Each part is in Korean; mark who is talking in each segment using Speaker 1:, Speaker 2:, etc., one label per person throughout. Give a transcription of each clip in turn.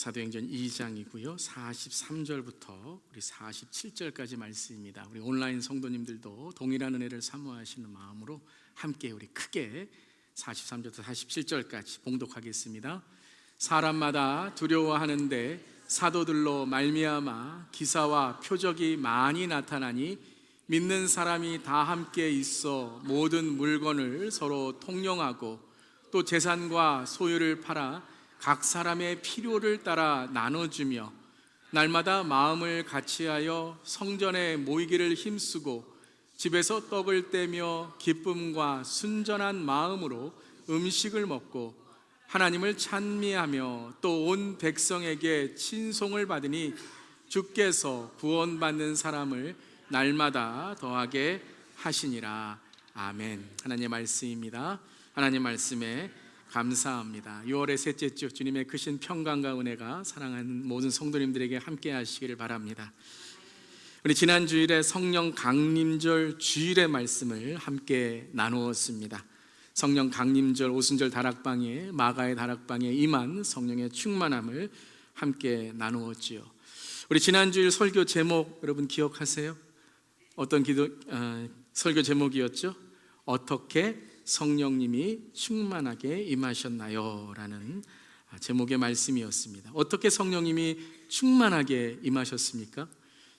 Speaker 1: 사도행전 2장이고요. 43절부터 우리 47절까지 말씀입니다. 우리 온라인 성도님들도 동일한 은혜를 사모하시는 마음으로 함께 우리 크게 43절부터 47절까지 봉독하겠습니다. 사람마다 두려워하는데 사도들로 말미암아 기사와 표적이 많이 나타나니 믿는 사람이 다 함께 있어 모든 물건을 서로 통용하고 또 재산과 소유를 팔아 각 사람의 필요를 따라 나눠주며 날마다 마음을 같이하여 성전에 모이기를 힘쓰고 집에서 떡을 떼며 기쁨과 순전한 마음으로 음식을 먹고 하나님을 찬미하며 또 온 백성에게 친송을 받으니 주께서 구원받는 사람을 날마다 더하게 하시니라. 아멘. 하나님의 말씀입니다. 하나님 말씀에 감사합니다. 6월의 셋째 주 주님의 크신 평강과 은혜가 사랑하는 모든 성도님들에게 함께 하시기를 바랍니다. 우리 지난 주일에 성령 강림절 주일의 말씀을 함께 나누었습니다. 성령 강림절 오순절 다락방에 마가의 다락방에 임한 성령의 충만함을 함께 나누었지요. 우리 지난 주일 설교 제목 여러분 기억하세요? 어떤 설교 제목이었죠? 어떻게 성령님이 충만하게 임하셨나요? 라는 제목의 말씀이었습니다. 어떻게 성령님이 충만하게 임하셨습니까?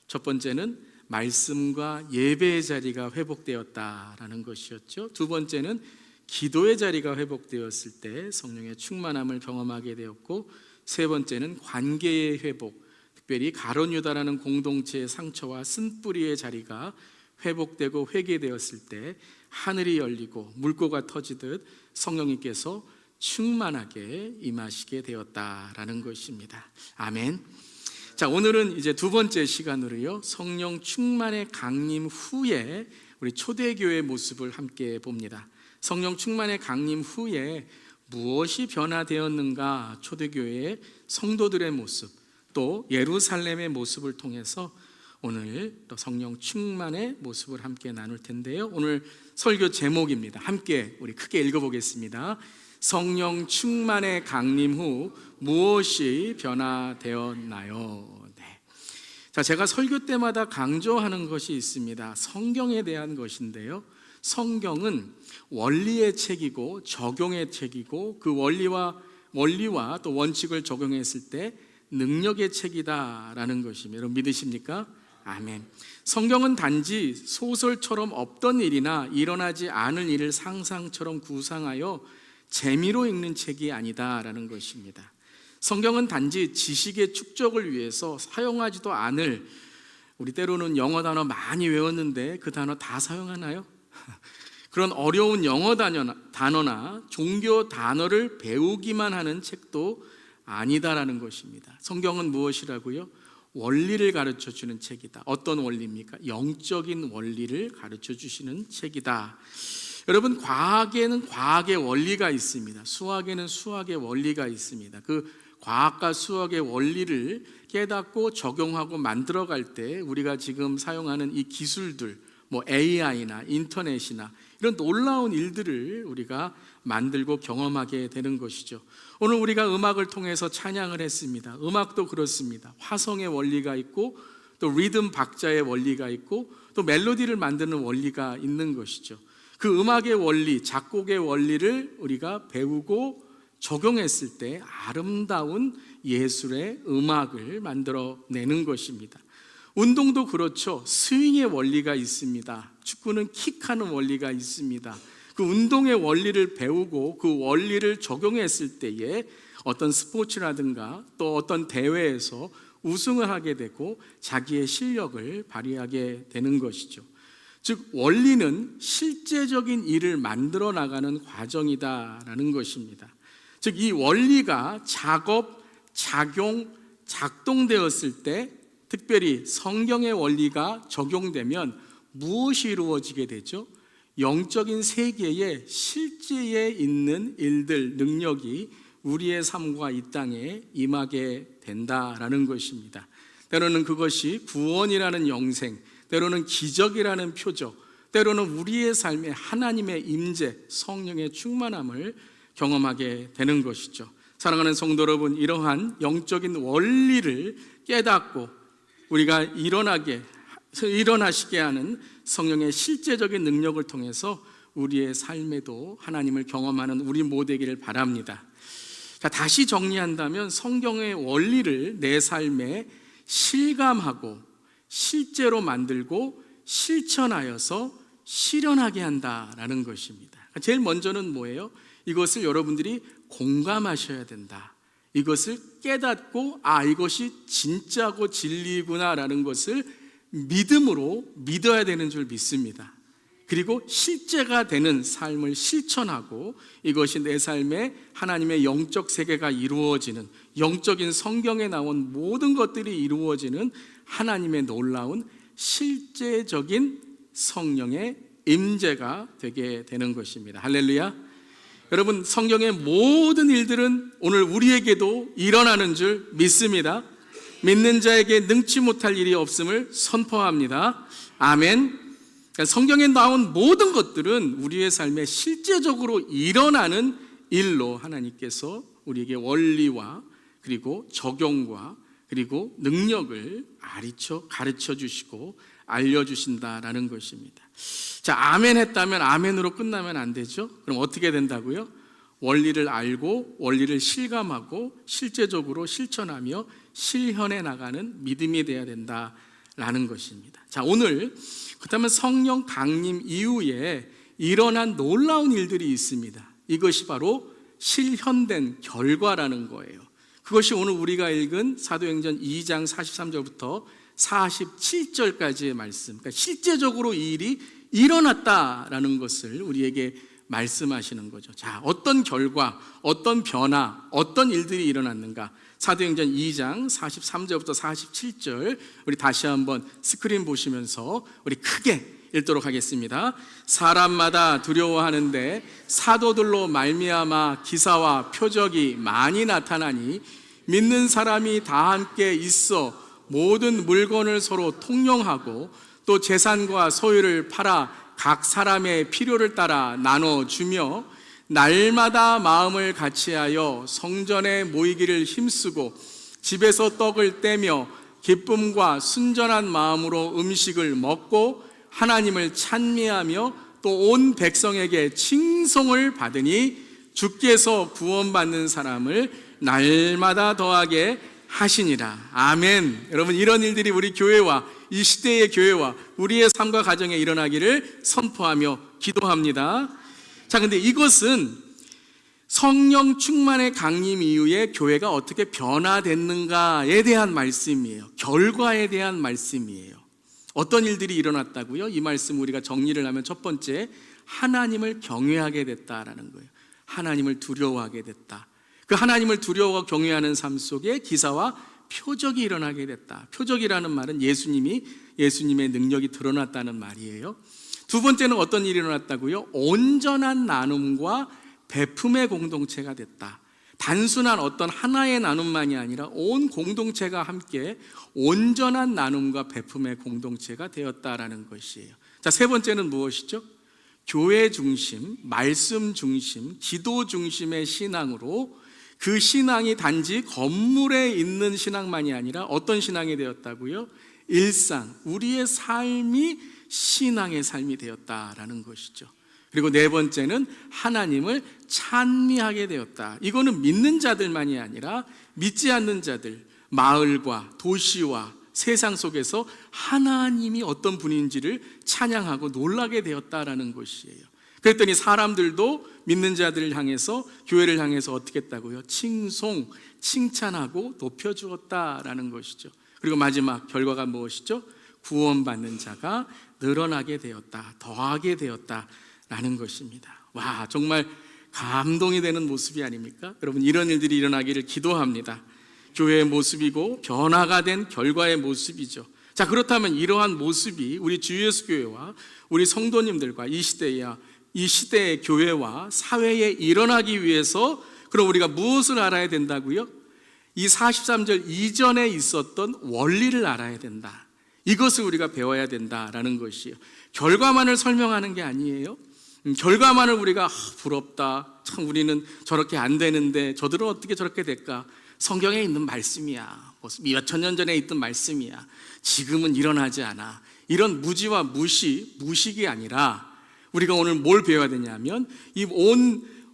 Speaker 1: 첫 번째는 말씀과 예배의 자리가 회복되었다라는 것이었죠. 두 번째는 기도의 자리가 회복되었을 때 성령의 충만함을 경험하게 되었고, 세 번째는 관계의 회복, 특별히 가룟 유다라는 공동체의 상처와 쓴뿌리의 자리가 회복되고 회개되었을 때 하늘이 열리고 물고가 터지듯 성령님께서 충만하게 임하시게 되었다라는 것입니다. 아멘. 자, 오늘은 이제 두 번째 시간으로요, 성령 충만의 강림 후에 우리 초대교회의 모습을 함께 봅니다. 성령 충만의 강림 후에 무엇이 변화되었는가, 초대교회의 성도들의 모습, 또 예루살렘의 모습을 통해서 오늘 또 성령 충만의 모습을 함께 나눌 텐데요. 오늘 설교 제목입니다. 함께 우리 크게 읽어보겠습니다. 성령 충만의 강림 후 무엇이 변화되었나요? 네. 자, 제가 설교 때마다 강조하는 것이 있습니다. 성경에 대한 것인데요. 성경은 원리의 책이고 적용의 책이고 그 원리와 또 원칙을 적용했을 때 능력의 책이다라는 것입니다. 여러분 믿으십니까? 아멘. 성경은 단지 소설처럼 없던 일이나 일어나지 않을 일을 상상처럼 구상하여 재미로 읽는 책이 아니다라는 것입니다. 성경은 단지 지식의 축적을 위해서 사용하지도 않을, 우리 때로는 영어 단어 많이 외웠는데 그 단어 다 사용하나요? 그런 어려운 영어 단어나 종교 단어를 배우기만 하는 책도 아니다라는 것입니다. 성경은 무엇이라고요? 원리를 가르쳐 주는 책이다. 어떤 원리입니까? 영적인 원리를 가르쳐 주시는 책이다. 여러분, 과학에는 과학의 원리가 있습니다. 수학에는 수학의 원리가 있습니다. 그 과학과 수학의 원리를 깨닫고 적용하고 만들어갈 때 우리가 지금 사용하는 이 기술들, 뭐 AI나 인터넷이나 이런 놀라운 일들을 우리가 만들고 경험하게 되는 것이죠. 오늘 우리가 음악을 통해서 찬양을 했습니다. 음악도 그렇습니다. 화성의 원리가 있고 또 리듬 박자의 원리가 있고 또 멜로디를 만드는 원리가 있는 것이죠. 그 음악의 원리, 작곡의 원리를 우리가 배우고 적용했을 때 아름다운 예술의 음악을 만들어내는 것입니다. 운동도 그렇죠. 스윙의 원리가 있습니다. 축구는 킥하는 원리가 있습니다. 그 운동의 원리를 배우고 그 원리를 적용했을 때에 어떤 스포츠라든가 또 어떤 대회에서 우승을 하게 되고 자기의 실력을 발휘하게 되는 것이죠. 즉 원리는 실제적인 일을 만들어 나가는 과정이다라는 것입니다. 즉 이 원리가 작업, 작용, 작동되었을 때 특별히 성경의 원리가 적용되면 무엇이 이루어지게 되죠? 영적인 세계에 실제에 있는 일들, 능력이 우리의 삶과 이 땅에 임하게 된다라는 것입니다. 때로는 그것이 구원이라는 영생, 때로는 기적이라는 표적, 때로는 우리의 삶에 하나님의 임재, 성령의 충만함을 경험하게 되는 것이죠. 사랑하는 성도 여러분, 이러한 영적인 원리를 깨닫고 우리가 일어나시게 하는 성령의 실제적인 능력을 통해서 우리의 삶에도 하나님을 경험하는 우리 모두이기를 바랍니다. 자, 다시 정리한다면 성경의 원리를 내 삶에 실감하고 실제로 만들고 실천하여서 실현하게 한다라는 것입니다. 제일 먼저는 뭐예요? 이것을 여러분들이 공감하셔야 된다. 이것을 깨닫고 이것이 진짜고 진리구나라는 것을 믿음으로 믿어야 되는 줄 믿습니다. 그리고 실제가 되는 삶을 실천하고 이것이 내 삶에 하나님의 영적 세계가 이루어지는, 영적인 성경에 나온 모든 것들이 이루어지는 하나님의 놀라운 실제적인 성령의 임재가 되게 되는 것입니다. 할렐루야. 여러분, 성경의 모든 일들은 오늘 우리에게도 일어나는 줄 믿습니다. 믿는 자에게 능치 못할 일이 없음을 선포합니다. 아멘. 성경에 나온 모든 것들은 우리의 삶에 실제적으로 일어나는 일로 하나님께서 우리에게 원리와 그리고 적용과 그리고 능력을 가르쳐 주시고 알려주신다라는 것입니다. 자, 아멘 했다면 아멘으로 끝나면 안 되죠. 그럼 어떻게 된다고요? 원리를 알고 원리를 실감하고 실제적으로 실천하며 실현해 나가는 믿음이 되어야 된다라는 것입니다. 자, 오늘 그렇다면 성령 강림 이후에 일어난 놀라운 일들이 있습니다. 이것이 바로 실현된 결과라는 거예요. 그것이 오늘 우리가 읽은 사도행전 2장 43절부터 47절까지의 말씀, 그러니까 실제적으로 이 일이 일어났다라는 것을 우리에게 말씀하시는 거죠. 자, 어떤 결과, 어떤 변화, 어떤 일들이 일어났는가? 사도행전 2장 43절부터 47절 우리 다시 한번 스크린 보시면서 우리 크게 읽도록 하겠습니다. 사람마다 두려워하는데 사도들로 말미암아 기사와 표적이 많이 나타나니 믿는 사람이 다 함께 있어 모든 물건을 서로 통용하고 또 재산과 소유를 팔아 각 사람의 필요를 따라 나눠주며 날마다 마음을 같이하여 성전에 모이기를 힘쓰고 집에서 떡을 떼며 기쁨과 순전한 마음으로 음식을 먹고 하나님을 찬미하며 또 온 백성에게 칭송을 받으니 주께서 구원받는 사람을 날마다 더하게 하시니라. 아멘. 여러분, 이런 일들이 우리 교회와 이 시대의 교회와 우리의 삶과 가정에 일어나기를 선포하며 기도합니다. 자, 근데 이것은 성령 충만의 강림 이후에 교회가 어떻게 변화됐는가에 대한 말씀이에요. 결과에 대한 말씀이에요. 어떤 일들이 일어났다고요? 이 말씀 우리가 정리를 하면 첫 번째, 하나님을 경외하게 됐다라는 거예요. 하나님을 두려워하게 됐다. 그 하나님을 두려워하고 경외하는 삶 속에 기사와 표적이 일어나게 됐다. 표적이라는 말은 예수님의 능력이 드러났다는 말이에요. 두 번째는 어떤 일이 일어났다고요? 온전한 나눔과 베품의 공동체가 됐다. 단순한 어떤 하나의 나눔만이 아니라 온 공동체가 함께 온전한 나눔과 베품의 공동체가 되었다라는 것이에요. 자, 세 번째는 무엇이죠? 교회 중심, 말씀 중심, 기도 중심의 신앙으로 그 신앙이 단지 건물에 있는 신앙만이 아니라 어떤 신앙이 되었다고요? 일상, 우리의 삶이 신앙의 삶이 되었다라는 것이죠. 그리고 네 번째는 하나님을 찬미하게 되었다. 이거는 믿는 자들만이 아니라 믿지 않는 자들, 마을과 도시와 세상 속에서 하나님이 어떤 분인지를 찬양하고 놀라게 되었다라는 것이에요. 그랬더니 사람들도 믿는 자들을 향해서, 교회를 향해서 어떻게 했다고요? 칭찬하고 높여주었다라는 것이죠. 그리고 마지막 결과가 무엇이죠? 구원받는 자가 늘어나게 되었다, 더하게 되었다라는 것입니다. 와, 정말 감동이 되는 모습이 아닙니까? 여러분, 이런 일들이 일어나기를 기도합니다. 교회의 모습이고 변화가 된 결과의 모습이죠. 자, 그렇다면 이러한 모습이 우리 주 예수 교회와 우리 성도님들과 이 시대의 교회와 사회에 일어나기 위해서 그럼 우리가 무엇을 알아야 된다고요? 이 43절 이전에 있었던 원리를 알아야 된다. 이것을 우리가 배워야 된다라는 것이에요. 결과만을 설명하는 게 아니에요. 결과만을 우리가 부럽다, 참 우리는 저렇게 안 되는데 저들은 어떻게 저렇게 될까? 성경에 있는 말씀이야, 몇천 년 전에 있던 말씀이야, 지금은 일어나지 않아. 이런 무지와 무식이 아니라 우리가 오늘 뭘 배워야 되냐면 이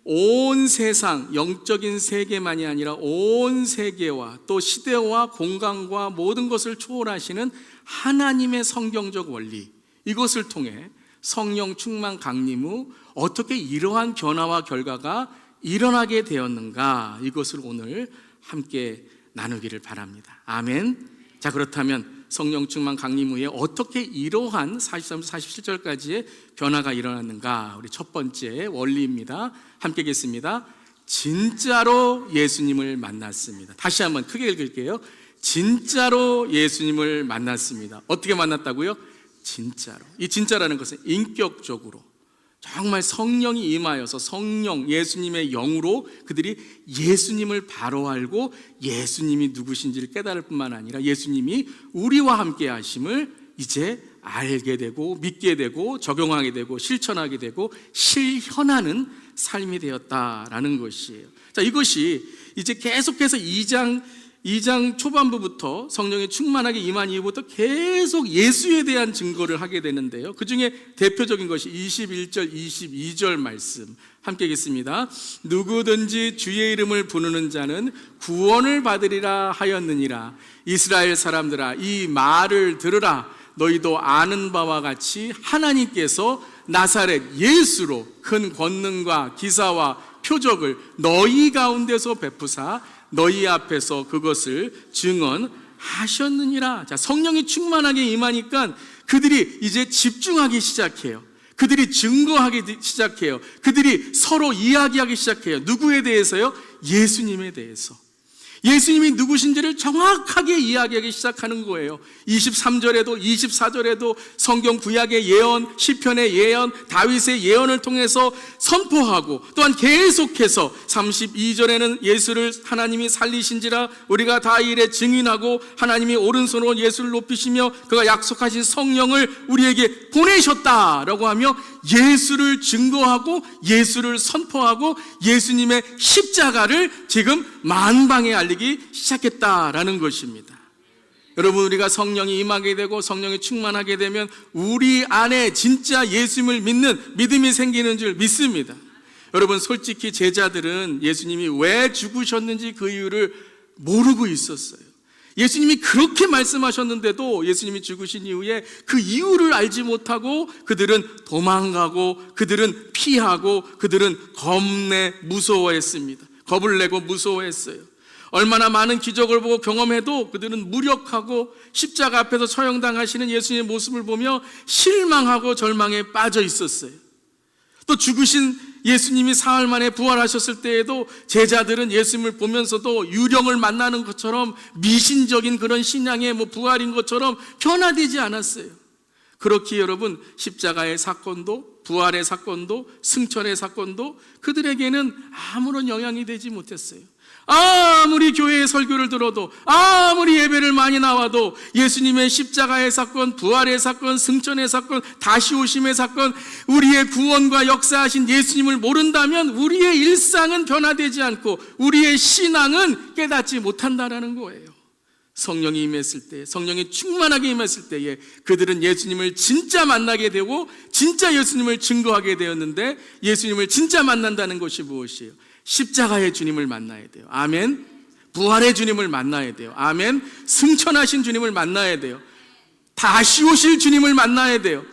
Speaker 1: 온 세상, 영적인 세계만이 아니라 온 세계와 또 시대와 공간과 모든 것을 초월하시는 하나님의 성경적 원리, 이것을 통해 성령 충만 강림 후 어떻게 이러한 변화와 결과가 일어나게 되었는가, 이것을 오늘 함께 나누기를 바랍니다. 아멘. 자, 그렇다면 성령 충만 강림 후에 어떻게 이러한 43절, 47절까지의 변화가 일어났는가, 우리 첫 번째 원리입니다. 함께 읽겠습니다. 진짜로 예수님을 만났습니다. 다시 한번 크게 읽을게요. 진짜로 예수님을 만났습니다. 어떻게 만났다고요? 진짜로. 이 진짜라는 것은 인격적으로 정말 성령이 임하여서 성령, 예수님의 영으로 그들이 예수님을 바로 알고 예수님이 누구신지를 깨달을 뿐만 아니라 예수님이 우리와 함께 하심을 이제 알게 되고 믿게 되고 적용하게 되고 실천하게 되고 실현하는 삶이 되었다라는 것이에요. 자, 이것이 이제 계속해서 2장 초반부부터 성령이 충만하게 임한 이후부터 계속 예수에 대한 증거를 하게 되는데요, 그 중에 대표적인 것이 21절, 22절 말씀 함께 읽겠습니다. 누구든지 주의 이름을 부르는 자는 구원을 받으리라 하였느니라. 이스라엘 사람들아, 이 말을 들으라. 너희도 아는 바와 같이 하나님께서 나사렛 예수로 큰 권능과 기사와 표적을 너희 가운데서 베푸사 너희 앞에서 그것을 증언하셨느니라. 자, 성령이 충만하게 임하니까 그들이 이제 집중하기 시작해요. 그들이 증거하기 시작해요. 그들이 서로 이야기하기 시작해요. 누구에 대해서요? 예수님에 대해서. 예수님이 누구신지를 정확하게 이야기하기 시작하는 거예요. 23절에도 24절에도 성경 구약의 예언, 시편의 예언, 다윗의 예언을 통해서 선포하고, 또한 계속해서 32절에는 예수를 하나님이 살리신지라 우리가 다 이래 증인하고 하나님이 오른손으로 예수를 높이시며 그가 약속하신 성령을 우리에게 보내셨다라고 하며 예수를 증거하고 예수를 선포하고 예수님의 십자가를 지금 만방에 알리기 시작했다라는 것입니다. 여러분, 우리가 성령이 임하게 되고 성령이 충만하게 되면 우리 안에 진짜 예수님을 믿는 믿음이 생기는 줄 믿습니다. 여러분, 솔직히 제자들은 예수님이 왜 죽으셨는지 그 이유를 모르고 있었어요. 예수님이 그렇게 말씀하셨는데도 예수님이 죽으신 이후에 그 이유를 알지 못하고 그들은 도망가고 그들은 피하고 그들은 겁내 무서워했습니다. 겁을 내고 무서워했어요. 얼마나 많은 기적을 보고 경험해도 그들은 무력하고 십자가 앞에서 처형당하시는 예수님의 모습을 보며 실망하고 절망에 빠져 있었어요. 또 죽으신 예수님이 사흘 만에 부활하셨을 때에도 제자들은 예수님을 보면서도 유령을 만나는 것처럼 미신적인 그런 신앙의 부활인 것처럼 변화되지 않았어요. 그렇기에 여러분, 십자가의 사건도 부활의 사건도 승천의 사건도 그들에게는 아무런 영향이 되지 못했어요. 아무리 교회의 설교를 들어도 아무리 예배를 많이 나와도 예수님의 십자가의 사건, 부활의 사건, 승천의 사건, 다시 오심의 사건, 우리의 구원과 역사하신 예수님을 모른다면 우리의 일상은 변화되지 않고 우리의 신앙은 깨닫지 못한다라는 거예요. 성령이 임했을 때, 성령이 충만하게 임했을 때에 그들은 예수님을 진짜 만나게 되고 진짜 예수님을 증거하게 되었는데, 예수님을 진짜 만난다는 것이 무엇이에요? 십자가의 주님을 만나야 돼요. 아멘. 부활의 주님을 만나야 돼요. 아멘. 승천하신 주님을 만나야 돼요. 다시 오실 주님을 만나야 돼요.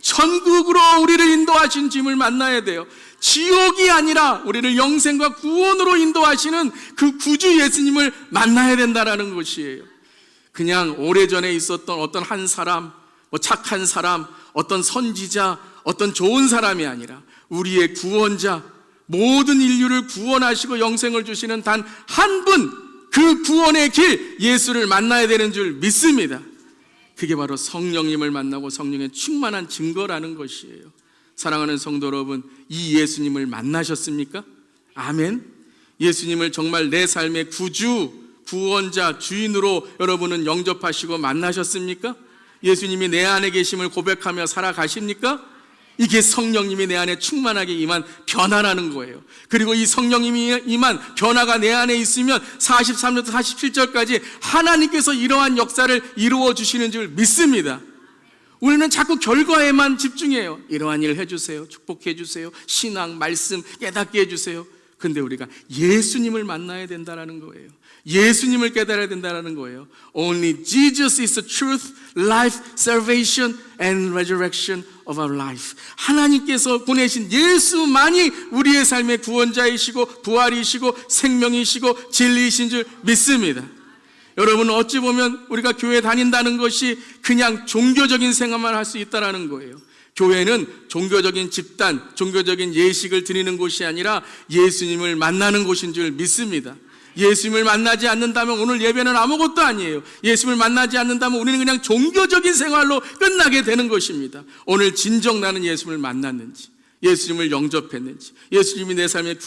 Speaker 1: 천국으로 우리를 인도하신 주님을 만나야 돼요. 지옥이 아니라 우리를 영생과 구원으로 인도하시는 그 구주 예수님을 만나야 된다는 것이에요. 그냥 오래전에 있었던 어떤 한 사람, 착한 사람, 어떤 선지자, 어떤 좋은 사람이 아니라 우리의 구원자, 모든 인류를 구원하시고 영생을 주시는 단 한 분, 그 구원의 길 예수를 만나야 되는 줄 믿습니다. 그게 바로 성령님을 만나고 성령의 충만한 증거라는 것이에요. 사랑하는 성도 여러분, 이 예수님을 만나셨습니까? 아멘. 예수님을 정말 내 삶의 구주, 구원자, 주인으로 여러분은 영접하시고 만나셨습니까? 예수님이 내 안에 계심을 고백하며 살아가십니까? 이게 성령님이 내 안에 충만하게 임한 변화라는 거예요. 그리고 이 성령님이 임한 변화가 내 안에 있으면 43절부터 47절까지 하나님께서 이러한 역사를 이루어 주시는 줄 믿습니다. 우리는 자꾸 결과에만 집중해요. 이러한 일을 해주세요, 축복해 주세요, 신앙, 말씀 깨닫게 해주세요. 근데 우리가 예수님을 만나야 된다는 거예요. 예수님을 깨달아야 된다는 거예요. Only Jesus is the truth, life, salvation and resurrection of our life. 하나님께서 보내신 예수만이 우리의 삶의 구원자이시고 부활이시고 생명이시고 진리이신 줄 믿습니다. 여러분, 어찌 보면 우리가 교회 다닌다는 것이 그냥 종교적인 생활만 할 수 있다는 거예요. 교회는 종교적인 집단, 종교적인 예식을 드리는 곳이 아니라 예수님을 만나는 곳인 줄 믿습니다. 예수님을 만나지 않는다면 오늘 예배는 아무것도 아니에요. 예수님을 만나지 않는다면 우리는 그냥 종교적인 생활로 끝나게 되는 것입니다. 오늘 진정 나는 예수님을 만났는지, 예수님을 영접했는지, 예수님이 내 삶의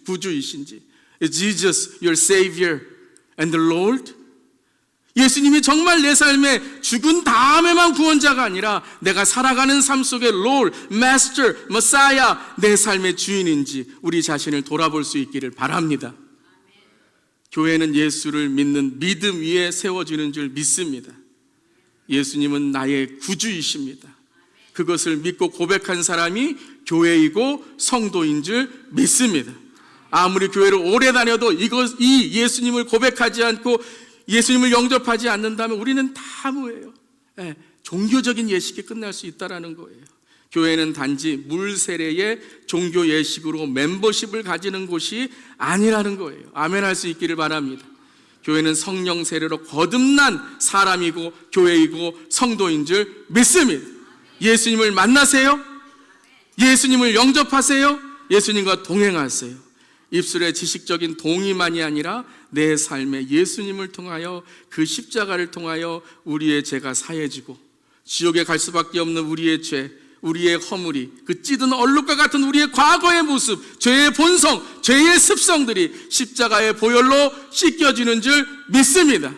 Speaker 1: 구주이신지, Is Jesus your Savior and the Lord? 예수님이 정말 내 삶에 죽은 다음에만 구원자가 아니라 내가 살아가는 삶 속에 Lord, Master, Messiah, 내 삶의 주인인지 우리 자신을 돌아볼 수 있기를 바랍니다. 교회는 예수를 믿는 믿음 위에 세워지는 줄 믿습니다. 예수님은 나의 구주이십니다. 그것을 믿고 고백한 사람이 교회이고 성도인 줄 믿습니다. 아무리 교회를 오래 다녀도 이 예수님을 고백하지 않고 예수님을 영접하지 않는다면 우리는 다 뭐예요? 종교적인 예식이 끝날 수 있다는 거예요. 교회는 단지 물 세례의 종교 예식으로 멤버십을 가지는 곳이 아니라는 거예요. 아멘 할 수 있기를 바랍니다. 교회는 성령 세례로 거듭난 사람이고 교회이고 성도인 줄 믿습니다. 예수님을 만나세요. 예수님을 영접하세요. 예수님과 동행하세요. 입술의 지식적인 동의만이 아니라 내 삶에 예수님을 통하여 그 십자가를 통하여 우리의 죄가 사해지고 지옥에 갈 수밖에 없는 우리의 죄, 우리의 허물이, 그 찌든 얼룩과 같은 우리의 과거의 모습, 죄의 본성, 죄의 습성들이 십자가의 보혈로 씻겨지는 줄 믿습니다.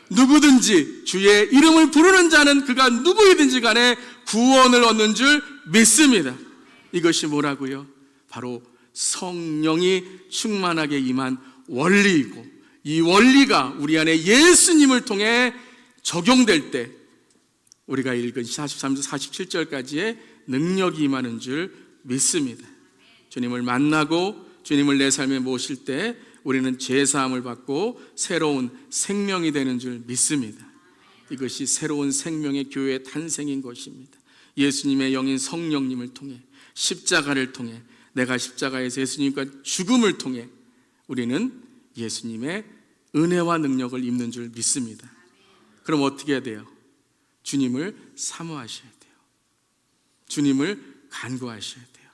Speaker 1: 누구든지 주의 이름을 부르는 자는 그가 누구이든지 간에 구원을 얻는 줄 믿습니다. 이것이 뭐라고요? 바로 성령이 충만하게 임한 원리이고, 이 원리가 우리 안에 예수님을 통해 적용될 때 우리가 읽은 43절 47절까지의 능력이 임하는 줄 믿습니다. 주님을 만나고 주님을 내 삶에 모실 때 우리는 죄사함을 받고 새로운 생명이 되는 줄 믿습니다. 이것이 새로운 생명의 교회의 탄생인 것입니다. 예수님의 영인 성령님을 통해, 십자가를 통해, 내가 십자가에서 예수님과 죽음을 통해 우리는 예수님의 은혜와 능력을 입는 줄 믿습니다. 그럼 어떻게 해야 돼요? 주님을 사모하셔야 돼요. 주님을 간구하셔야 돼요.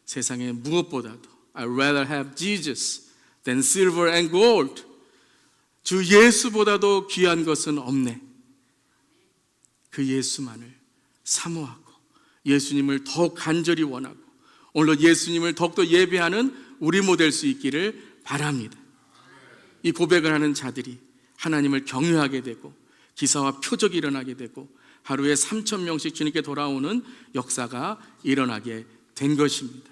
Speaker 1: 세상에 무엇보다도 I'd rather have Jesus than silver and gold. 주 예수보다도 귀한 것은 없네. 그 예수만을 사모하고 예수님을 더욱 간절히 원하고 오늘도 예수님을 더욱더 예배하는 우리 모델 수 있기를 바랍니다. 이 고백을 하는 자들이 하나님을 경외하게 되고 기사와 표적이 일어나게 되고 하루에 3,000명씩 주님께 돌아오는 역사가 일어나게 된 것입니다.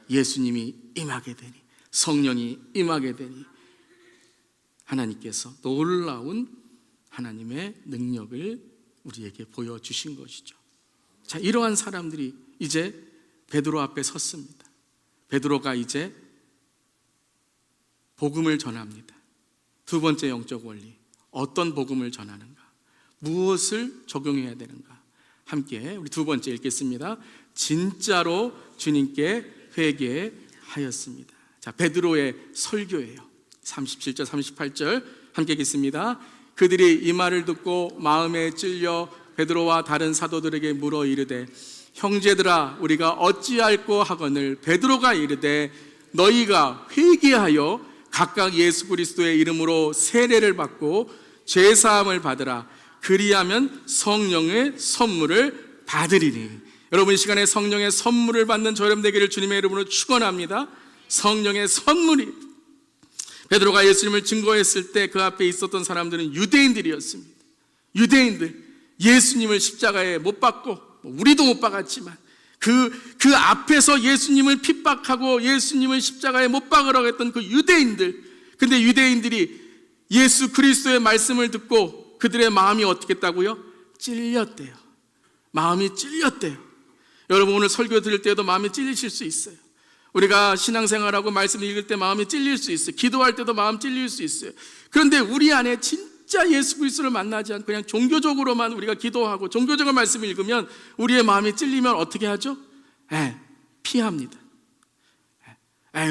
Speaker 1: 예수님이 임하게 되니, 성령이 임하게 되니 하나님께서 놀라운 하나님의 능력을 우리에게 보여주신 것이죠. 자, 이러한 사람들이 이제 베드로 앞에 섰습니다. 베드로가 이제 복음을 전합니다. 두 번째 영적 원리, 어떤 복음을 전하는가? 무엇을 적용해야 되는가? 함께 우리 두 번째 읽겠습니다. 진짜로 주님께 회개하였습니다. 자, 베드로의 설교예요. 37절 38절 함께 읽겠습니다. 그들이 이 말을 듣고 마음에 찔려 베드로와 다른 사도들에게 물어 이르되 형제들아 우리가 어찌할꼬 하거늘 베드로가 이르되 너희가 회개하여 각각 예수 그리스도의 이름으로 세례를 받고 죄사함을 받으라. 그리하면 성령의 선물을 받으리니. 여러분, 이 시간에 성령의 선물을 받는 저렴 되기를 주님의 이름으로 축원합니다. 성령의 선물이. 베드로가 예수님을 증거했을 때 그 앞에 있었던 사람들은 유대인들이었습니다. 유대인들, 예수님을 십자가에 못 박고 우리도 못 박았지만 그 앞에서 예수님을 핍박하고 예수님을 십자가에 못 박으라고 했던 그 유대인들, 근데 유대인들이 예수 그리스도의 말씀을 듣고 그들의 마음이 어떻게 했다고요? 찔렸대요. 마음이 찔렸대요. 여러분, 오늘 설교 들을 때도 마음이 찔리실 수 있어요. 우리가 신앙생활하고 말씀 읽을 때 마음이 찔릴 수 있어요. 기도할 때도 마음 찔릴 수 있어요. 그런데 우리 안에 진짜 예수 그리스도를 만나지 않고 그냥 종교적으로만 우리가 기도하고 종교적인 말씀을 읽으면 우리의 마음이 찔리면 어떻게 하죠? 피합니다.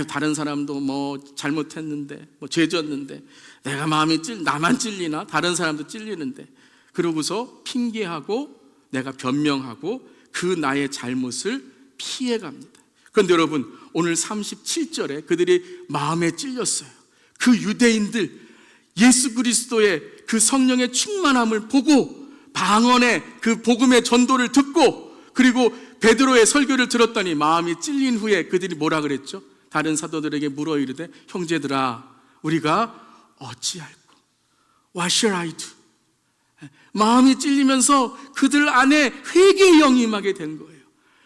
Speaker 1: 다른 사람도 뭐 잘못했는데, 뭐 죄졌는데 내가 나만 찔리나? 다른 사람도 찔리는데, 그러고서 핑계하고 내가 변명하고 그 나의 잘못을 피해갑니다. 그런데 여러분, 오늘 37절에 그들이 마음에 찔렸어요. 그 유대인들 예수 그리스도의 그 성령의 충만함을 보고 방언의 그 복음의 전도를 듣고 그리고 베드로의 설교를 들었더니 마음이 찔린 후에 그들이 뭐라 그랬죠? 다른 사도들에게 물어 이르되 형제들아 우리가 어찌할꼬? What shall I do? 마음이 찔리면서 그들 안에 회개의 영이 임하게 된 거예요.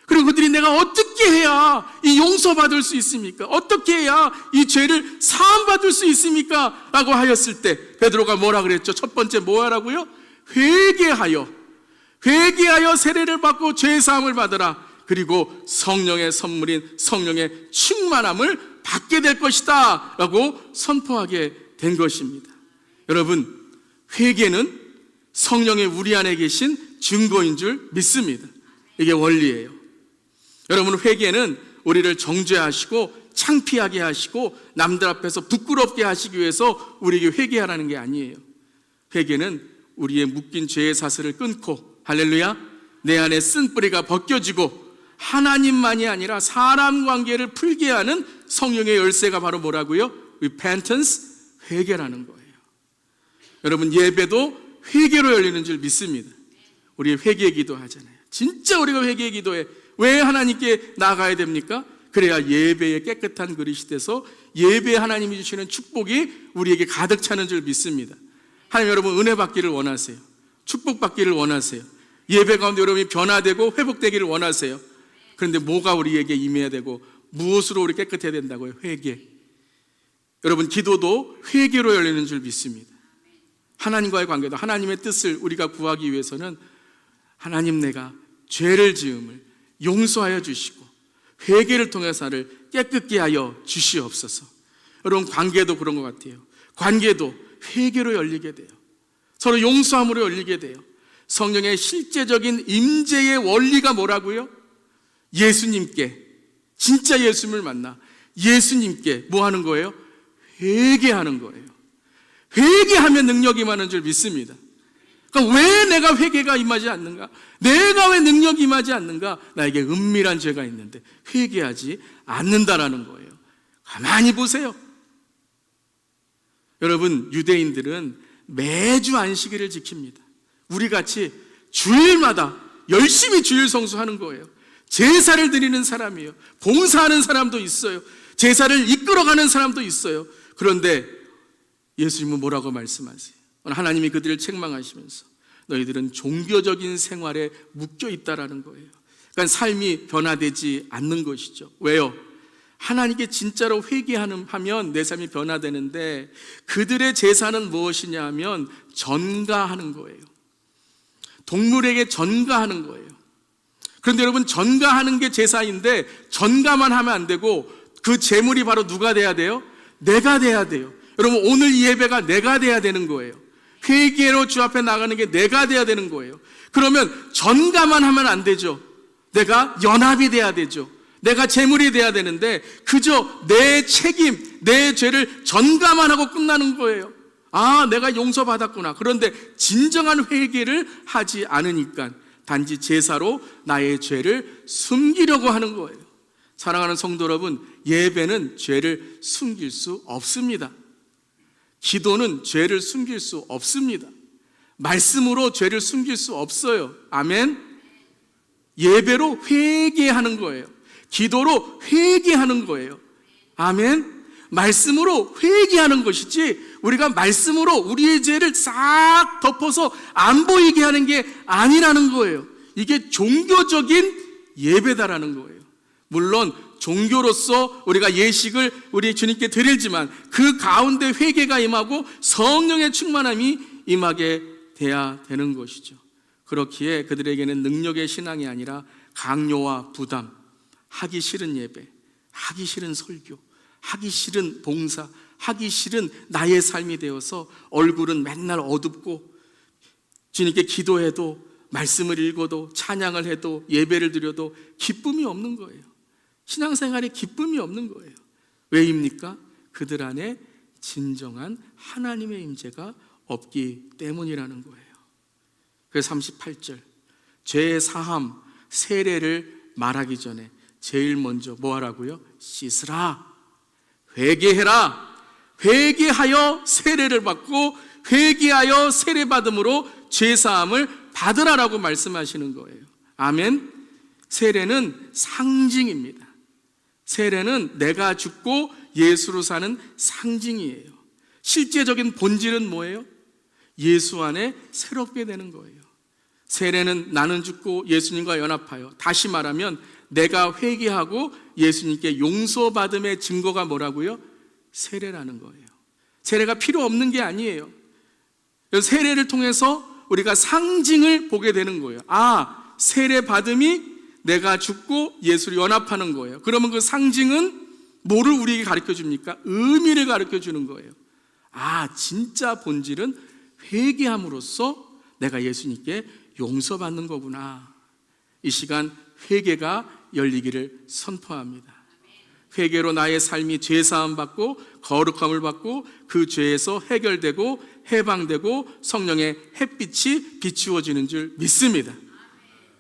Speaker 1: 그리고 그들이 내가 어떻게 해야 이 용서받을 수 있습니까? 어떻게 해야 이 죄를 사함받을 수 있습니까? 라고 하였을 때 베드로가 뭐라 그랬죠? 첫 번째 뭐 하라고요? 회개하여 세례를 받고 죄 사함을 받으라. 그리고 성령의 선물인 성령의 충만함을 받게 될 것이다 라고 선포하게 된 것입니다. 여러분, 회개는 성령의 우리 안에 계신 증거인 줄 믿습니다. 이게 원리예요. 여러분, 회개는 우리를 정죄하시고 창피하게 하시고 남들 앞에서 부끄럽게 하시기 위해서 우리에게 회개하라는 게 아니에요. 회개는 우리의 묶인 죄의 사슬을 끊고, 할렐루야, 내 안에 쓴뿌리가 벗겨지고 하나님만이 아니라 사람 관계를 풀게 하는 성령의 열쇠가 바로 뭐라고요? Repentance, 회개라는 거예요. 여러분, 예배도 회개로 열리는 줄 믿습니다. 우리 회개 기도하잖아요. 진짜 우리가 회개 기도해. 왜 하나님께 나가야 됩니까? 그래야 예배의 깨끗한 그릇이 돼서 예배 하나님이 주시는 축복이 우리에게 가득 차는 줄 믿습니다. 하나님, 여러분 은혜 받기를 원하세요. 축복 받기를 원하세요. 예배 가운데 여러분이 변화되고 회복되기를 원하세요. 그런데 뭐가 우리에게 임해야 되고 무엇으로 우리 깨끗해야 된다고요? 회개. 여러분, 기도도 회개로 열리는 줄 믿습니다. 하나님과의 관계도 하나님의 뜻을 우리가 구하기 위해서는 하나님, 내가 죄를 지음을 용서하여 주시고 회개를 통해서 나를 깨끗게 하여 주시옵소서. 여러분, 관계도 그런 것 같아요. 관계도 회개로 열리게 돼요. 서로 용서함으로 열리게 돼요. 성령의 실제적인 임재의 원리가 뭐라고요? 예수님께, 진짜 예수님을 만나 예수님께 뭐 하는 거예요? 회개하는 거예요. 회개하면 능력이 임하는 줄 믿습니다. 그러니까 왜 내가 회개가 임하지 않는가? 내가 왜 능력이 임하지 않는가? 나에게 은밀한 죄가 있는데 회개하지 않는다라는 거예요. 가만히 보세요. 여러분, 유대인들은 매주 안식일을 지킵니다. 우리같이 주일마다 열심히 주일 성수하는 거예요. 제사를 드리는 사람이에요. 봉사하는 사람도 있어요. 제사를 이끌어가는 사람도 있어요. 그런데 예수님은 뭐라고 말씀하세요? 하나님이 그들을 책망하시면서 너희들은 종교적인 생활에 묶여 있다라는 거예요. 그러니까 삶이 변화되지 않는 것이죠. 왜요? 하나님께 진짜로 회개하면 내 삶이 변화되는데 그들의 제사는 무엇이냐 하면 전가하는 거예요. 동물에게 전가하는 거예요. 그런데 여러분, 전가하는 게 제사인데 전가만 하면 안 되고 그 제물이 바로 누가 돼야 돼요? 내가 돼야 돼요. 여러분, 오늘 이 예배가 내가 돼야 되는 거예요. 회개로 주 앞에 나가는 게 내가 돼야 되는 거예요. 그러면 전가만 하면 안 되죠. 내가 연합이 돼야 되죠. 내가 제물이 돼야 되는데 그저 내 책임, 내 죄를 전가만 하고 끝나는 거예요. 아, 내가 용서받았구나. 그런데 진정한 회개를 하지 않으니까 단지 제사로 나의 죄를 숨기려고 하는 거예요. 사랑하는 성도 여러분, 예배는 죄를 숨길 수 없습니다. 기도는 죄를 숨길 수 없습니다. 말씀으로 죄를 숨길 수 없어요. 아멘. 예배로 회개하는 거예요. 기도로 회개하는 거예요. 아멘. 말씀으로 회개하는 것이지 우리가 말씀으로 우리의 죄를 싹 덮어서 안 보이게 하는 게 아니라는 거예요. 이게 종교적인 예배다라는 거예요. 물론 종교로서 우리가 예식을 우리 주님께 드리지만 그 가운데 회개가 임하고 성령의 충만함이 임하게 돼야 되는 것이죠. 그렇기에 그들에게는 능력의 신앙이 아니라 강요와 부담, 하기 싫은 예배, 하기 싫은 설교, 하기 싫은 봉사, 하기 싫은 나의 삶이 되어서 얼굴은 맨날 어둡고 주님께 기도해도 말씀을 읽어도 찬양을 해도 예배를 드려도 기쁨이 없는 거예요. 신앙생활에 기쁨이 없는 거예요. 왜입니까? 그들 안에 진정한 하나님의 임재가 없기 때문이라는 거예요. 그래서 38절 죄의 사함, 세례를 말하기 전에 제일 먼저 뭐 하라고요? 씻으라, 회개해라, 회개하여 세례를 받고 회개하여 세례받음으로 죄사함을 받으라라고 말씀하시는 거예요. 아멘. 세례는 상징입니다. 세례는 내가 죽고 예수로 사는 상징이에요. 실제적인 본질은 뭐예요? 예수 안에 새롭게 되는 거예요. 세례는 나는 죽고 예수님과 연합하여, 다시 말하면 내가 회개하고 예수님께 용서받음의 증거가 뭐라고요? 세례라는 거예요. 세례가 필요 없는 게 아니에요. 세례를 통해서 우리가 상징을 보게 되는 거예요. 아, 세례 받음이 내가 죽고 예수를 연합하는 거예요. 그러면 그 상징은 뭐를 우리에게 가르쳐 줍니까? 의미를 가르쳐 주는 거예요. 아, 진짜 본질은 회개함으로써 내가 예수님께 용서받는 거구나. 이 시간 회개가 열리기를 선포합니다. 회개로 나의 삶이 죄사함 받고 거룩함을 받고 그 죄에서 해결되고 해방되고 성령의 햇빛이 비추어지는 줄 믿습니다.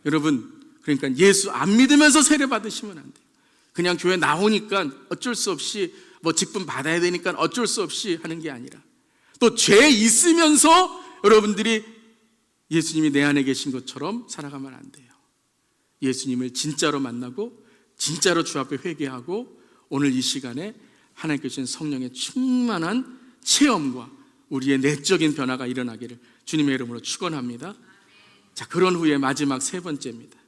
Speaker 1: 여러분, 그러니까 예수 안 믿으면서 세례 받으시면 안 돼요. 그냥 교회 나오니까 어쩔 수 없이 뭐 직분 받아야 되니까 어쩔 수 없이 하는 게 아니라, 또 죄 있으면서 여러분들이 예수님이 내 안에 계신 것처럼 살아가면 안 돼요. 예수님을 진짜로 만나고 진짜로 주 앞에 회개하고 오늘 이 시간에 하나님께 주신 성령의 충만한 체험과 우리의 내적인 변화가 일어나기를 주님의 이름으로 축원합니다. 자, 그런 후에 마지막 세 번째입니다.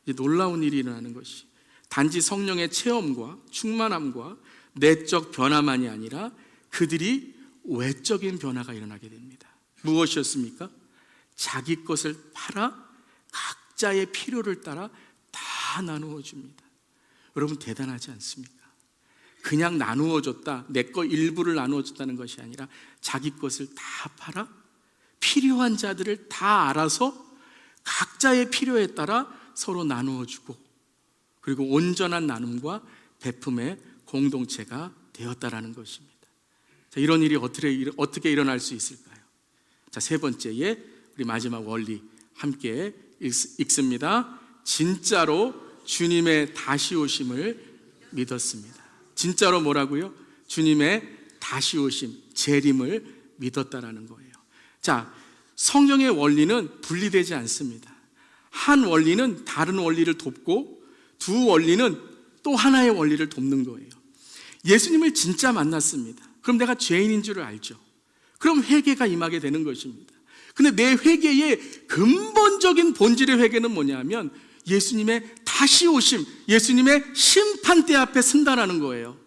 Speaker 1: 이제 놀라운 일이 일어나는 것이 단지 성령의 체험과 충만함과 내적 변화만이 아니라 그들이 외적인 변화가 일어나게 됩니다. 무엇이었습니까? 자기 것을 팔아 각자의 필요를 따라 다 나누어 줍니다. 여러분, 대단하지 않습니까? 그냥 나누어 줬다, 내 거 일부를 나누어 줬다는 것이 아니라 자기 것을 다 팔아 필요한 자들을 다 알아서 각자의 필요에 따라 서로 나누어 주고, 그리고 온전한 나눔과 베품의 공동체가 되었다라는 것입니다. 자, 이런 일이 어떻게 일어날 수 있을까요? 자, 세 번째에 우리 마지막 원리 함께 읽습니다. 진짜로 주님의 다시 오심을 믿었습니다. 진짜로 뭐라고요? 주님의 다시 오심, 재림을 믿었다라는 거예요. 자, 성경의 원리는 분리되지 않습니다. 한 원리는 다른 원리를 돕고 두 원리는 또 하나의 원리를 돕는 거예요. 예수님을 진짜 만났습니다. 그럼 내가 죄인인 줄을 알죠. 그럼 회개가 임하게 되는 것입니다. 근데 내 회개의 근본적인 본질의 회개는 뭐냐면 예수님의 다시 오심, 예수님의 심판대 앞에 쓴다라는 거예요.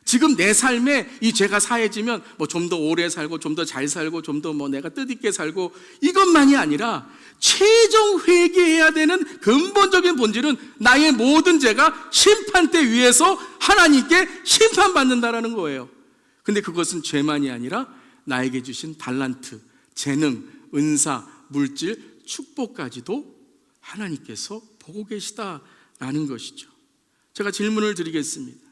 Speaker 1: 지금 내 삶에 이 죄가 사해지면 뭐 좀 더 오래 살고 좀 더 잘 살고 좀 더 뭐 내가 뜻있게 살고 이것만이 아니라 최종 회개해야 되는 근본적인 본질은 나의 모든 죄가 심판대 위에서 하나님께 심판받는다라는 거예요. 근데 그것은 죄만이 아니라 나에게 주신 달란트, 재능, 은사, 물질, 축복까지도 하나님께서 보고 계시다라는 것이죠. 제가 질문을 드리겠습니다.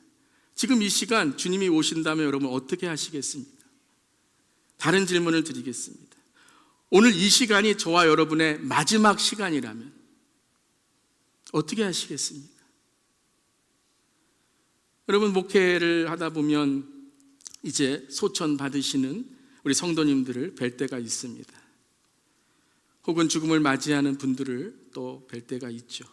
Speaker 1: 지금 이 시간 주님이 오신다면 여러분 어떻게 하시겠습니까? 다른 질문을 드리겠습니다. 오늘 이 시간이 저와 여러분의 마지막 시간이라면 어떻게 하시겠습니까? 여러분, 목회를 하다 보면 이제 소천 받으시는 우리 성도님들을 뵐 때가 있습니다. 혹은 죽음을 맞이하는 분들을 또 뵐 때가 있죠.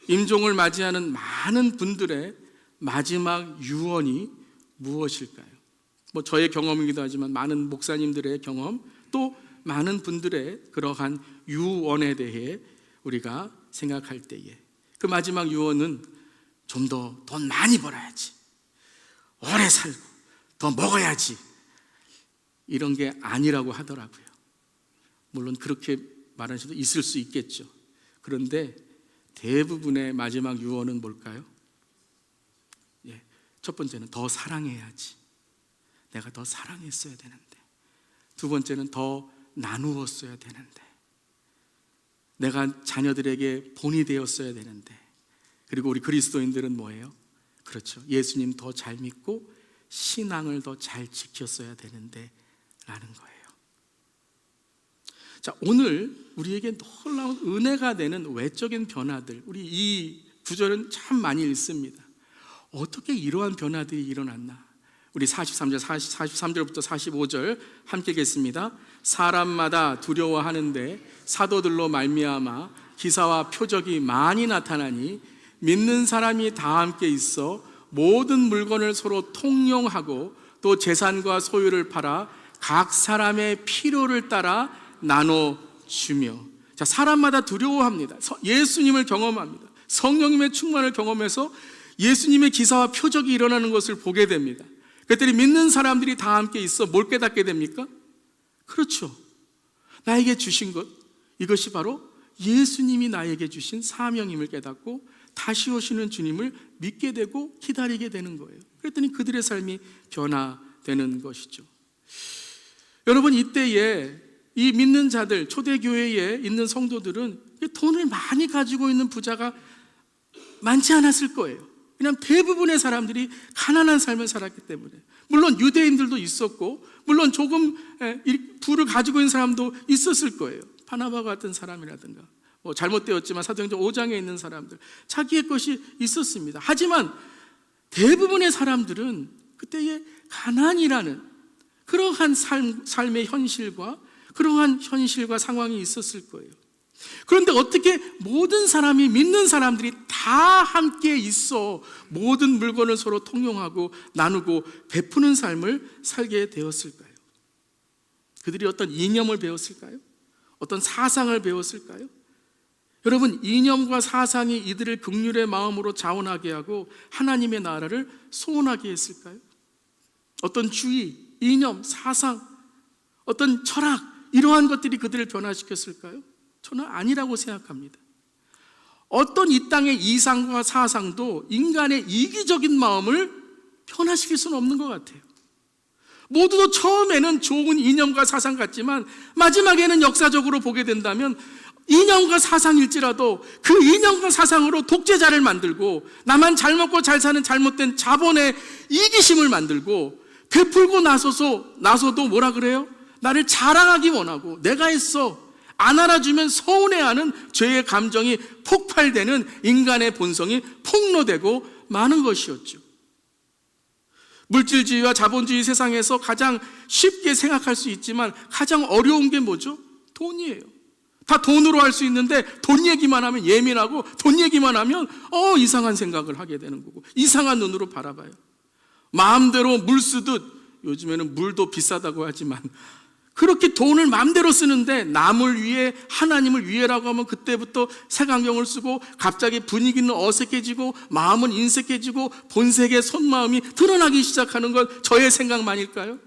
Speaker 1: 임종을 맞이하는 많은 분들의 마지막 유언이 무엇일까요? 뭐 저의 경험이기도 하지만 많은 목사님들의 경험, 또 많은 분들의 그러한 유언에 대해 우리가 생각할 때에 그 마지막 유언은 좀 더 돈 많이 벌어야지, 오래 살고 더 먹어야지, 이런 게 아니라고 하더라고요. 물론 그렇게 말하는 수도 있을 수 있겠죠. 그런데 대부분의 마지막 유언은 뭘까요? 첫 번째는 더 사랑해야지, 내가 더 사랑했어야 되는데. 두 번째는 더 나누었어야 되는데, 내가 자녀들에게 본이 되었어야 되는데. 그리고 우리 그리스도인들은 뭐예요? 그렇죠, 예수님 더 잘 믿고 신앙을 더 잘 지켰어야 되는데 라는 거예요. 자, 오늘 우리에게 놀라운 은혜가 되는 외적인 변화들, 우리 이 구절은 참 많이 읽습니다. 어떻게 이러한 변화들이 일어났나? 우리 43절부터 45절 함께 읽겠습니다. 사람마다 두려워하는데 사도들로 말미암아 기사와 표적이 많이 나타나니 믿는 사람이 다 함께 있어 모든 물건을 서로 통용하고 또 재산과 소유를 팔아 각 사람의 필요를 따라 나눠주며. 자, 사람마다 두려워합니다. 예수님을 경험합니다. 성령님의 충만을 경험해서 예수님의 기사와 표적이 일어나는 것을 보게 됩니다. 그랬더니 믿는 사람들이 다 함께 있어 뭘 깨닫게 됩니까? 그렇죠, 나에게 주신 것, 이것이 바로 예수님이 나에게 주신 사명임을 깨닫고 다시 오시는 주님을 믿게 되고 기다리게 되는 거예요. 그랬더니 그들의 삶이 변화되는 것이죠. 여러분, 이때에 이 믿는 자들, 초대교회에 있는 성도들은 돈을 많이 가지고 있는 부자가 많지 않았을 거예요. 왜냐하면 대부분의 사람들이 가난한 삶을 살았기 때문에. 물론 유대인들도 있었고, 물론 조금 부를 가지고 있는 사람도 있었을 거예요. 바나바 같은 사람이라든가, 잘못되었지만 사도행전 5장에 있는 사람들, 자기의 것이 있었습니다. 하지만 대부분의 사람들은 그때의 가난이라는 그러한 삶의 현실과 그러한 현실과 상황이 있었을 거예요. 그런데 어떻게 모든 사람이, 믿는 사람들이 다 함께 있어 모든 물건을 서로 통용하고 나누고 베푸는 삶을 살게 되었을까요? 그들이 어떤 이념을 배웠을까요? 어떤 사상을 배웠을까요? 여러분, 이념과 사상이 이들을 긍휼의 마음으로 자원하게 하고 하나님의 나라를 소원하게 했을까요? 어떤 주의, 이념, 사상, 어떤 철학, 이러한 것들이 그들을 변화시켰을까요? 저는 아니라고 생각합니다. 어떤 이 땅의 이상과 사상도 인간의 이기적인 마음을 변화시킬 수는 없는 것 같아요. 모두도 처음에는 좋은 이념과 사상 같지만 마지막에는 역사적으로 보게 된다면 이념과 사상일지라도 그 이념과 사상으로 독재자를 만들고 나만 잘 먹고 잘 사는 잘못된 자본의 이기심을 만들고, 베풀고 나서도 뭐라 그래요? 나를 자랑하기 원하고 내가 했어, 안 알아주면 서운해하는 죄의 감정이 폭발되는 인간의 본성이 폭로되고 마는 것이었죠. 물질주의와 자본주의 세상에서 가장 쉽게 생각할 수 있지만 가장 어려운 게 뭐죠? 돈이에요. 다 돈으로 할 수 있는데 돈 얘기만 하면 예민하고, 돈 얘기만 하면 이상한 생각을 하게 되는 거고, 이상한 눈으로 바라봐요. 마음대로 물 쓰듯, 요즘에는 물도 비싸다고 하지만 그렇게 돈을 마음대로 쓰는데 남을 위해, 하나님을 위해라고 하면 그때부터 색안경을 쓰고 갑자기 분위기는 어색해지고 마음은 인색해지고 본색의 손마음이 드러나기 시작하는 건 저의 생각만일까요?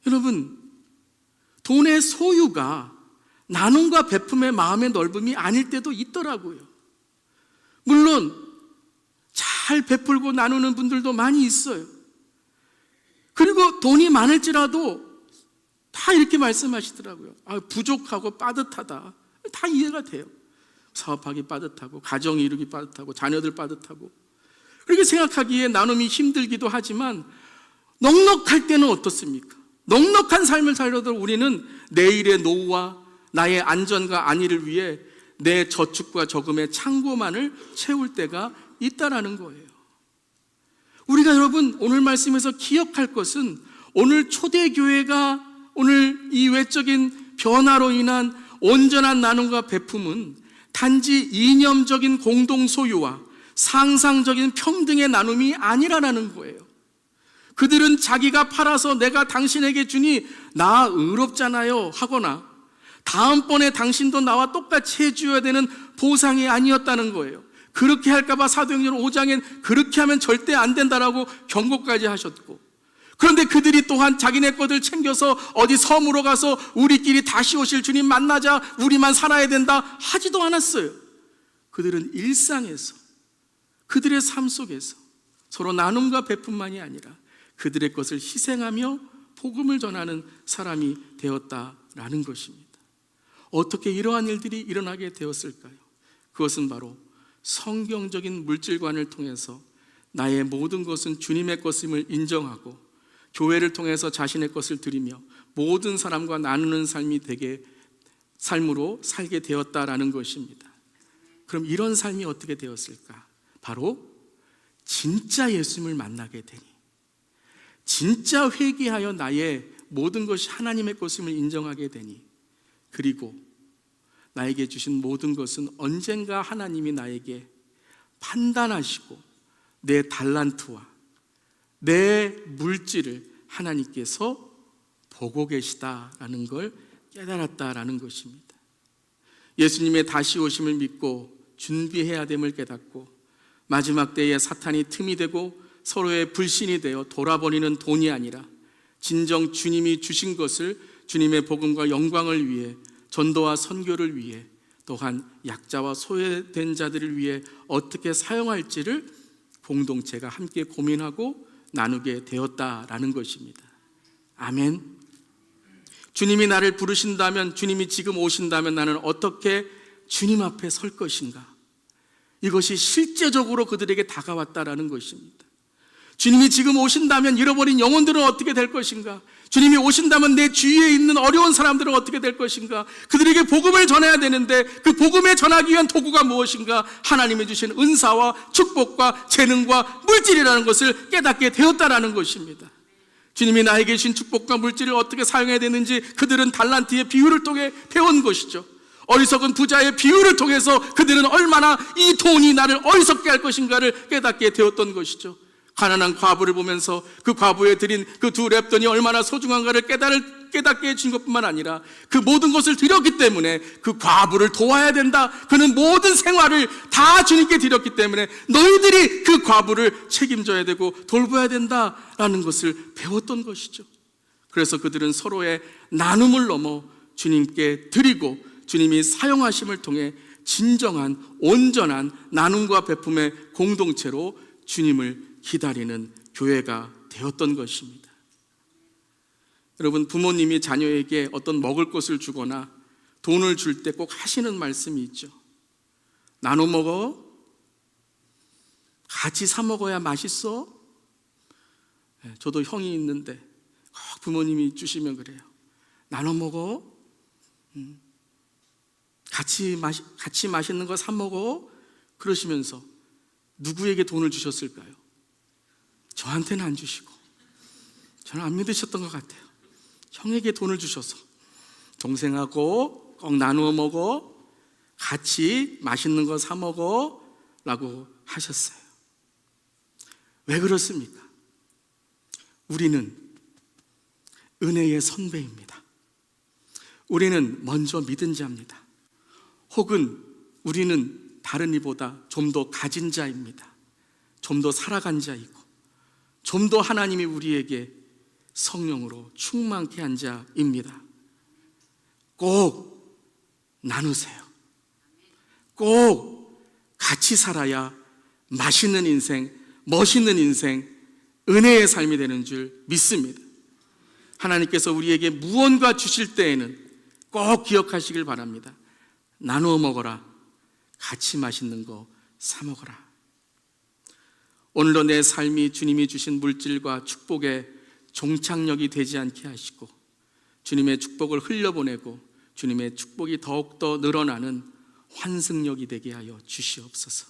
Speaker 1: 여러분, 돈의 소유가 나눔과 베품의 마음의 넓음이 아닐 때도 있더라고요. 물론 잘 베풀고 나누는 분들도 많이 있어요. 그리고 돈이 많을지라도 다 이렇게 말씀하시더라고요. 부족하고 빠듯하다. 다 이해가 돼요. 사업하기 빠듯하고, 가정 이루기 빠듯하고, 자녀들 빠듯하고. 그렇게 생각하기에 나눔이 힘들기도 하지만 넉넉할 때는 어떻습니까? 넉넉한 삶을 살려도 우리는 내일의 노후와 나의 안전과 안위를 위해 내 저축과 저금의 창고만을 채울 때가 있다라는 거예요. 우리가 여러분 오늘 말씀에서 기억할 것은, 오늘 초대교회가 오늘 이 외적인 변화로 인한 온전한 나눔과 베품은 단지 이념적인 공동소유와 상상적인 평등의 나눔이 아니라는 거예요. 그들은 자기가 팔아서 내가 당신에게 주니 나 의롭잖아요 하거나, 다음번에 당신도 나와 똑같이 해줘야 되는 보상이 아니었다는 거예요. 그렇게 할까봐 사도행전 5장엔 그렇게 하면 절대 안 된다라고 경고까지 하셨고, 그런데 그들이 또한 자기네 것들 챙겨서 어디 섬으로 가서 우리끼리 다시 오실 주님 만나자, 우리만 살아야 된다 하지도 않았어요. 그들은 일상에서, 그들의 삶 속에서 서로 나눔과 베품만이 아니라 그들의 것을 희생하며 복음을 전하는 사람이 되었다라는 것입니다. 어떻게 이러한 일들이 일어나게 되었을까요? 그것은 바로 성경적인 물질관을 통해서 나의 모든 것은 주님의 것임을 인정하고 교회를 통해서 자신의 것을 드리며 모든 사람과 나누는 삶으로 살게 되었다라는 것입니다. 그럼 이런 삶이 어떻게 되었을까? 바로 진짜 예수님을 만나게 되니, 진짜 회개하여 나의 모든 것이 하나님의 것임을 인정하게 되니, 그리고 나에게 주신 모든 것은 언젠가 하나님이 나에게 판단하시고 내 달란트와 내 물질을 하나님께서 보고 계시다라는 걸 깨달았다라는 것입니다. 예수님의 다시 오심을 믿고 준비해야 됨을 깨닫고 마지막 때에 사탄이 틈이 되고 서로의 불신이 되어 돌아버리는 돈이 아니라 진정 주님이 주신 것을 주님의 복음과 영광을 위해, 전도와 선교를 위해, 또한 약자와 소외된 자들을 위해 어떻게 사용할지를 공동체가 함께 고민하고 나누게 되었다라는 것입니다. 아멘. 주님이 나를 부르신다면, 주님이 지금 오신다면 나는 어떻게 주님 앞에 설 것인가? 이것이 실제적으로 그들에게 다가왔다라는 것입니다. 주님이 지금 오신다면 잃어버린 영혼들은 어떻게 될 것인가? 주님이 오신다면 내 주위에 있는 어려운 사람들은 어떻게 될 것인가? 그들에게 복음을 전해야 되는데 그 복음을 전하기 위한 도구가 무엇인가? 하나님이 주신 은사와 축복과 재능과 물질이라는 것을 깨닫게 되었다라는 것입니다. 주님이 나에게 주신 축복과 물질을 어떻게 사용해야 되는지 그들은 달란트의 비유를 통해 배운 것이죠. 어리석은 부자의 비유를 통해서 그들은 얼마나 이 돈이 나를 어리석게 할 것인가를 깨닫게 되었던 것이죠. 가난한 과부를 보면서 그 과부에 드린 그 두 랩돈이 얼마나 소중한가를 깨닫게 해준 것뿐만 아니라 그 모든 것을 드렸기 때문에 그 과부를 도와야 된다. 그는 모든 생활을 다 주님께 드렸기 때문에 너희들이 그 과부를 책임져야 되고 돌봐야 된다라는 것을 배웠던 것이죠. 그래서 그들은 서로의 나눔을 넘어 주님께 드리고 주님이 사용하심을 통해 진정한 온전한 나눔과 베품의 공동체로 주님을 기다리는 교회가 되었던 것입니다. 여러분, 부모님이 자녀에게 어떤 먹을 것을 주거나 돈을 줄 때 꼭 하시는 말씀이 있죠. 나눠 먹어? 같이 사 먹어야 맛있어? 저도 형이 있는데 꼭 부모님이 주시면 그래요. 나눠 먹어? 같이 맛있는 거 사 먹어? 그러시면서 누구에게 돈을 주셨을까요? 저한테는 안 주시고, 저는 안 믿으셨던 것 같아요. 형에게 돈을 주셔서 동생하고 꼭 나누어 먹어, 같이 맛있는 거 사 먹어 라고 하셨어요. 왜 그렇습니까? 우리는 은혜의 선배입니다. 우리는 먼저 믿은 자입니다. 혹은 우리는 다른 이보다 좀 더 가진 자입니다. 좀 더 살아간 자이고 좀 더 하나님이 우리에게 성령으로 충만케 한 자입니다. 꼭 나누세요. 꼭 같이 살아야 맛있는 인생, 멋있는 인생, 은혜의 삶이 되는 줄 믿습니다. 하나님께서 우리에게 무언가 주실 때에는 꼭 기억하시길 바랍니다. 나누어 먹어라. 같이 맛있는 거 사 먹어라. 오늘도 내 삶이 주님이 주신 물질과 축복의 종착역이 되지 않게 하시고 주님의 축복을 흘려보내고 주님의 축복이 더욱더 늘어나는 환승역이 되게 하여 주시옵소서.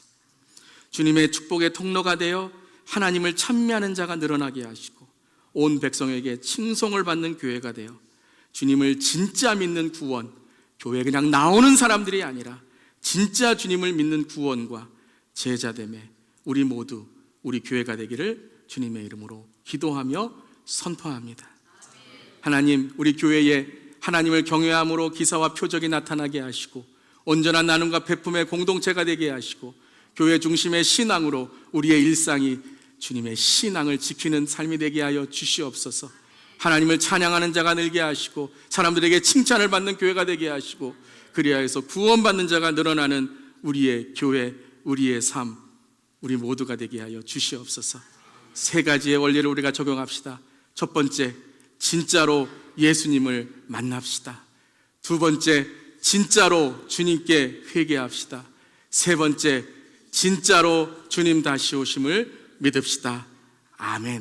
Speaker 1: 주님의 축복의 통로가 되어 하나님을 찬미하는 자가 늘어나게 하시고 온 백성에게 칭송을 받는 교회가 되어 주님을 진짜 믿는 구원, 교회에 그냥 나오는 사람들이 아니라 진짜 주님을 믿는 구원과 제자됨에 우리 모두 우리 교회가 되기를 주님의 이름으로 기도하며 선포합니다. 하나님, 우리 교회에 하나님을 경외함으로 기사와 표적이 나타나게 하시고 온전한 나눔과 베품의 공동체가 되게 하시고 교회 중심의 신앙으로 우리의 일상이 주님의 신앙을 지키는 삶이 되게 하여 주시옵소서. 하나님을 찬양하는 자가 늘게 하시고 사람들에게 칭찬을 받는 교회가 되게 하시고 그리하여서 구원받는 자가 늘어나는 우리의 교회, 우리의 삶, 우리 모두가 되게 하여 주시옵소서. 세 가지의 원리를 우리가 적용합시다. 첫 번째, 진짜로 예수님을 만납시다. 두 번째, 진짜로 주님께 회개합시다. 세 번째, 진짜로 주님 다시 오심을 믿읍시다. 아멘.